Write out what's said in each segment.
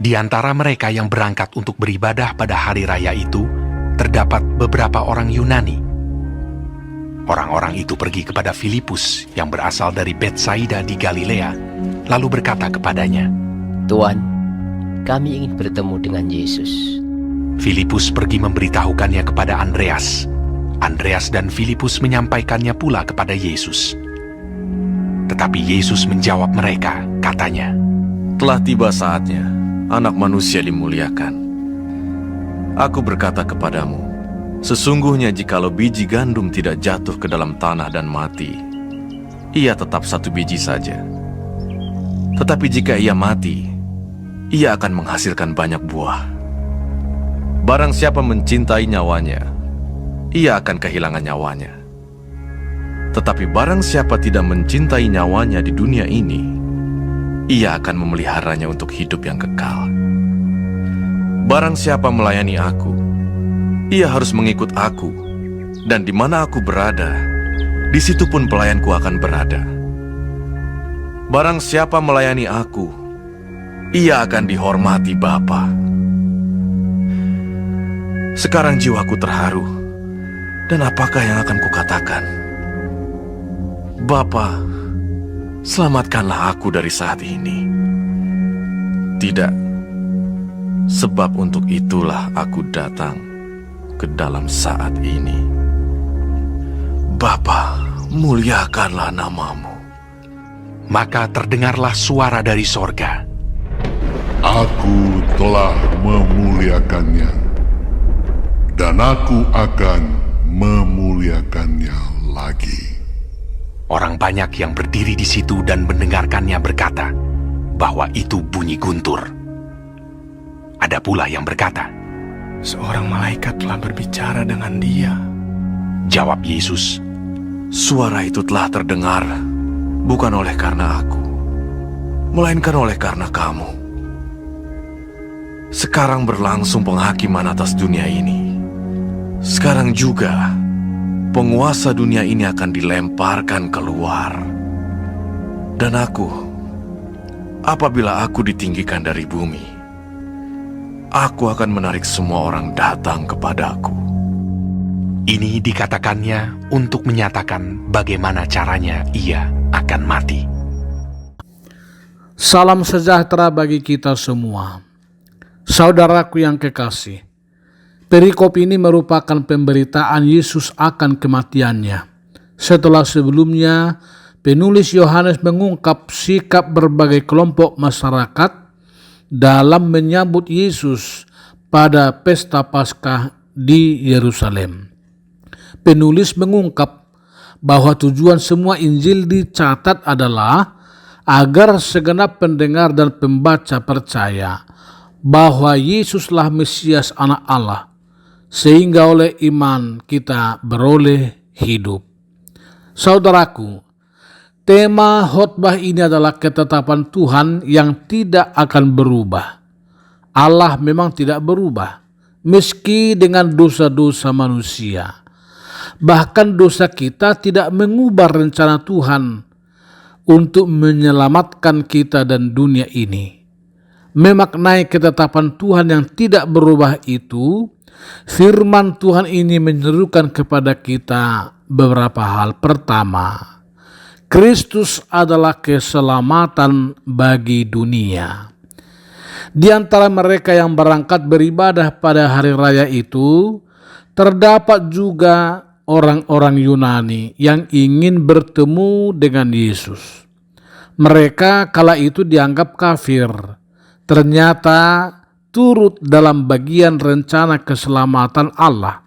Di antara mereka yang berangkat untuk beribadah pada hari raya itu, terdapat beberapa orang Yunani. Orang-orang itu pergi kepada Filipus yang berasal dari Betsaida di Galilea, lalu berkata kepadanya, "Tuan, kami ingin bertemu dengan Yesus." Filipus pergi memberitahukannya kepada Andreas. Andreas dan Filipus menyampaikannya pula kepada Yesus. Tetapi Yesus menjawab mereka, katanya, "Telah tiba saatnya Anak Manusia dimuliakan. Aku berkata kepadamu, sesungguhnya jikalau biji gandum tidak jatuh ke dalam tanah dan mati, ia tetap satu biji saja. Tetapi jika ia mati, ia akan menghasilkan banyak buah. Barang siapa mencintai nyawanya, ia akan kehilangan nyawanya. Tetapi barang siapa tidak mencintai nyawanya di dunia ini, ia akan memeliharanya untuk hidup yang kekal. Barang siapa melayani aku, ia harus mengikut aku, dan di mana aku berada, di situ pun pelayanku akan berada. Barang siapa melayani aku, ia akan dihormati Bapa." Sekarang jiwaku terharu, dan apakah yang akan kukatakan? Bapa, selamatkanlah aku dari saat ini. Tidak, sebab untuk itulah aku datang ke dalam saat ini. Bapa, muliakanlah namamu. Maka terdengarlah suara dari sorga. Aku telah memuliakannya, dan aku akan memuliakannya lagi. Orang banyak yang berdiri di situ dan mendengarkannya berkata bahwa itu bunyi guntur. Ada pula yang berkata, "Seorang malaikat telah berbicara dengan dia." Jawab Yesus, Suara itu telah terdengar bukan oleh karena aku, melainkan oleh karena kamu. Sekarang berlangsung penghakiman atas dunia ini. Sekarang juga penguasa dunia ini akan dilemparkan keluar. Dan aku, apabila aku ditinggikan dari bumi, aku akan menarik semua orang datang kepadaku. Ini dikatakannya untuk menyatakan bagaimana caranya ia akan mati. Salam sejahtera bagi kita semua. Saudaraku yang kekasih, perikop ini merupakan pemberitaan Yesus akan kematiannya. Setelah sebelumnya, penulis Yohanes mengungkap sikap berbagai kelompok masyarakat dalam menyambut Yesus pada pesta Paskah di Yerusalem. Penulis mengungkap bahwa tujuan semua Injil dicatat adalah agar segenap pendengar dan pembaca percaya bahwa Yesuslah Mesias Anak Allah, sehingga oleh iman kita beroleh hidup. Saudaraku, tema khotbah ini adalah ketetapan Tuhan yang tidak akan berubah. Allah memang tidak berubah, meski dengan dosa-dosa manusia. Bahkan dosa kita tidak mengubah rencana Tuhan untuk menyelamatkan kita dan dunia ini. Memaknai ketetapan Tuhan yang tidak berubah itu, firman Tuhan ini menyerukan kepada kita beberapa hal. Pertama, Kristus adalah keselamatan bagi dunia. Di antara mereka yang berangkat beribadah pada hari raya itu, terdapat juga orang-orang Yunani yang ingin bertemu dengan Yesus. Mereka kala itu dianggap kafir, ternyata turut dalam bagian rencana keselamatan Allah.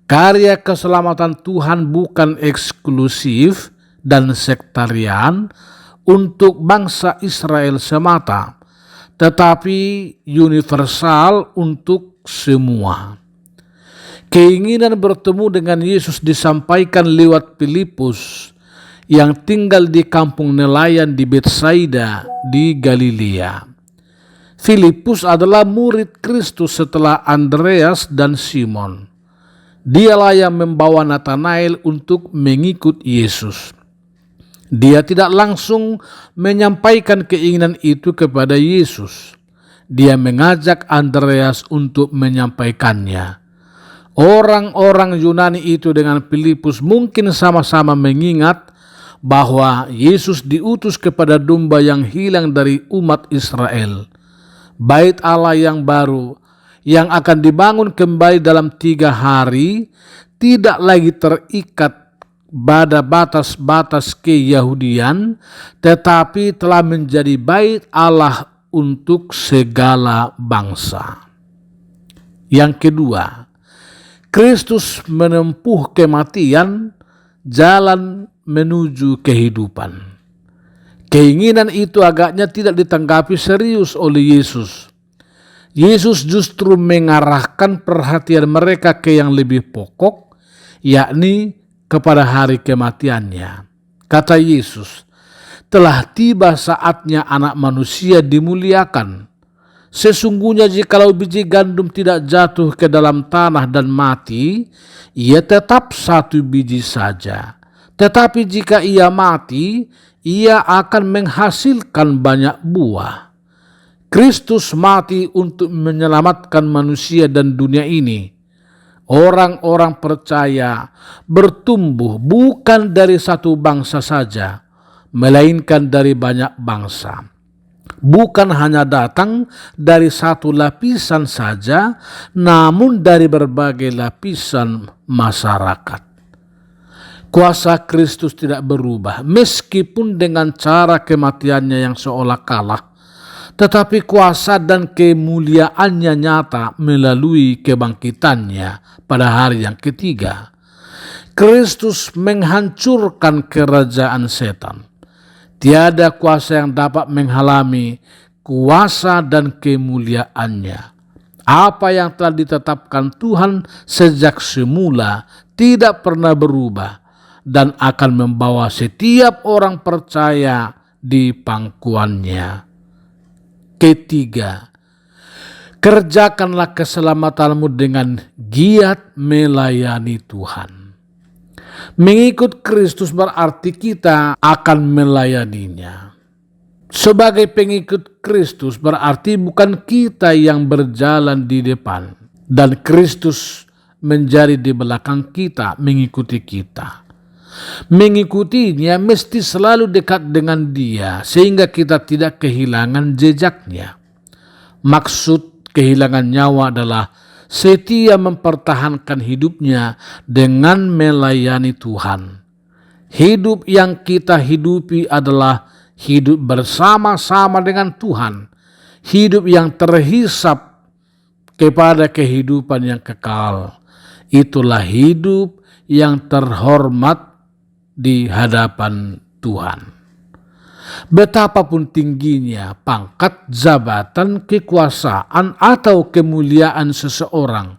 Karya keselamatan Tuhan bukan eksklusif dan sektarian untuk bangsa Israel semata, tetapi universal untuk semua. Keinginan bertemu dengan Yesus disampaikan lewat Filipus yang tinggal di kampung nelayan di Betsaida di Galilea. Filipus adalah murid Kristus setelah Andreas dan Simon. Dialah yang membawa Nathanael untuk mengikut Yesus. Dia tidak langsung menyampaikan keinginan itu kepada Yesus. dia mengajak Andreas untuk menyampaikannya. Orang-orang Yunani itu dengan Filipus mungkin sama-sama mengingat bahwa Yesus diutus kepada domba yang hilang dari umat Israel, bait Allah yang baru yang akan dibangun kembali dalam 3 hari, tidak lagi terikat pada batas-batas keyahudian, tetapi telah menjadi bait Allah untuk segala bangsa. Yang kedua, Kristus menempuh kematian, jalan menuju kehidupan. Keinginan itu agaknya tidak ditanggapi serius oleh Yesus. Yesus justru mengarahkan perhatian mereka ke yang lebih pokok, yakni kepada hari kematiannya. Kata Yesus, telah tiba saatnya Anak Manusia dimuliakan. Sesungguhnya jikalau biji gandum tidak jatuh ke dalam tanah dan mati, ia tetap satu biji saja. Tetapi jika ia mati, ia akan menghasilkan banyak buah. Kristus mati untuk menyelamatkan manusia dan dunia ini. Orang-orang percaya bertumbuh bukan dari satu bangsa saja, melainkan dari banyak bangsa. Bukan hanya datang dari satu lapisan saja, namun dari berbagai lapisan masyarakat. Kuasa Kristus tidak berubah, meskipun dengan cara kematiannya yang seolah kalah, tetapi kuasa dan kemuliaannya nyata melalui kebangkitannya pada hari yang ketiga. Kristus menghancurkan kerajaan setan. Tiada kuasa yang dapat menghalangi kuasa dan kemuliaannya. Apa yang telah ditetapkan Tuhan sejak semula tidak pernah berubah dan akan membawa setiap orang percaya di pangkuannya. Ketiga, kerjakanlah keselamatanmu dengan giat melayani Tuhan. Mengikut Kristus berarti kita akan melayaninya. Sebagai pengikut Kristus berarti bukan kita yang berjalan di depan dan Kristus menjadi di belakang kita mengikuti kita. Mengikutinya mesti selalu dekat dengan Dia sehingga kita tidak kehilangan jejaknya. Maksud kehilangan nyawa adalah setia mempertahankan hidupnya dengan melayani Tuhan. Hidup yang kita hidupi adalah hidup bersama-sama dengan Tuhan. Hidup yang terhisap kepada kehidupan yang kekal. Itulah hidup yang terhormat di hadapan Tuhan. Betapapun tingginya pangkat, jabatan, kekuasaan, atau kemuliaan seseorang,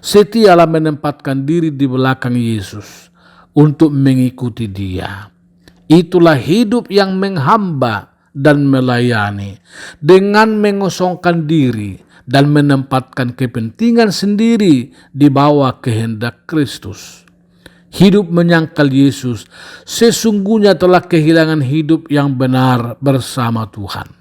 setialah menempatkan diri di belakang Yesus untuk mengikuti Dia. Itulah hidup yang menghamba dan melayani dengan mengosongkan diri dan menempatkan kepentingan sendiri di bawah kehendak Kristus. Hidup menyangkal Yesus sesungguhnya telah kehilangan hidup yang benar bersama Tuhan.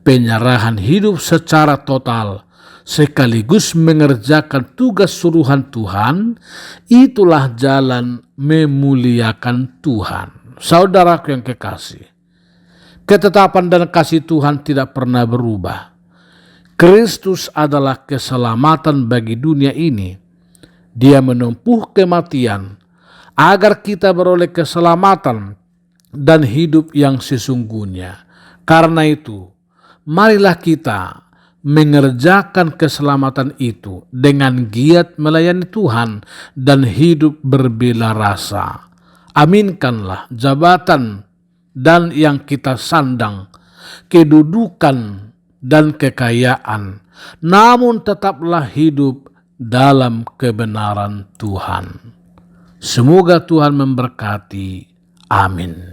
Penyerahan hidup secara total sekaligus mengerjakan tugas suruhan Tuhan, itulah jalan memuliakan Tuhan. Saudaraku yang kekasih, ketetapan dan kasih Tuhan tidak pernah berubah. Kristus adalah keselamatan bagi dunia ini. Dia menempuh kematian agar kita beroleh keselamatan dan hidup yang sesungguhnya. Karena itu, marilah kita mengerjakan keselamatan itu dengan giat melayani Tuhan dan hidup berbela rasa. Aminkanlah jabatan dan yang kita sandang, kedudukan dan kekayaan, namun tetaplah hidup dalam kebenaran Tuhan. Semoga Tuhan memberkati. Amin.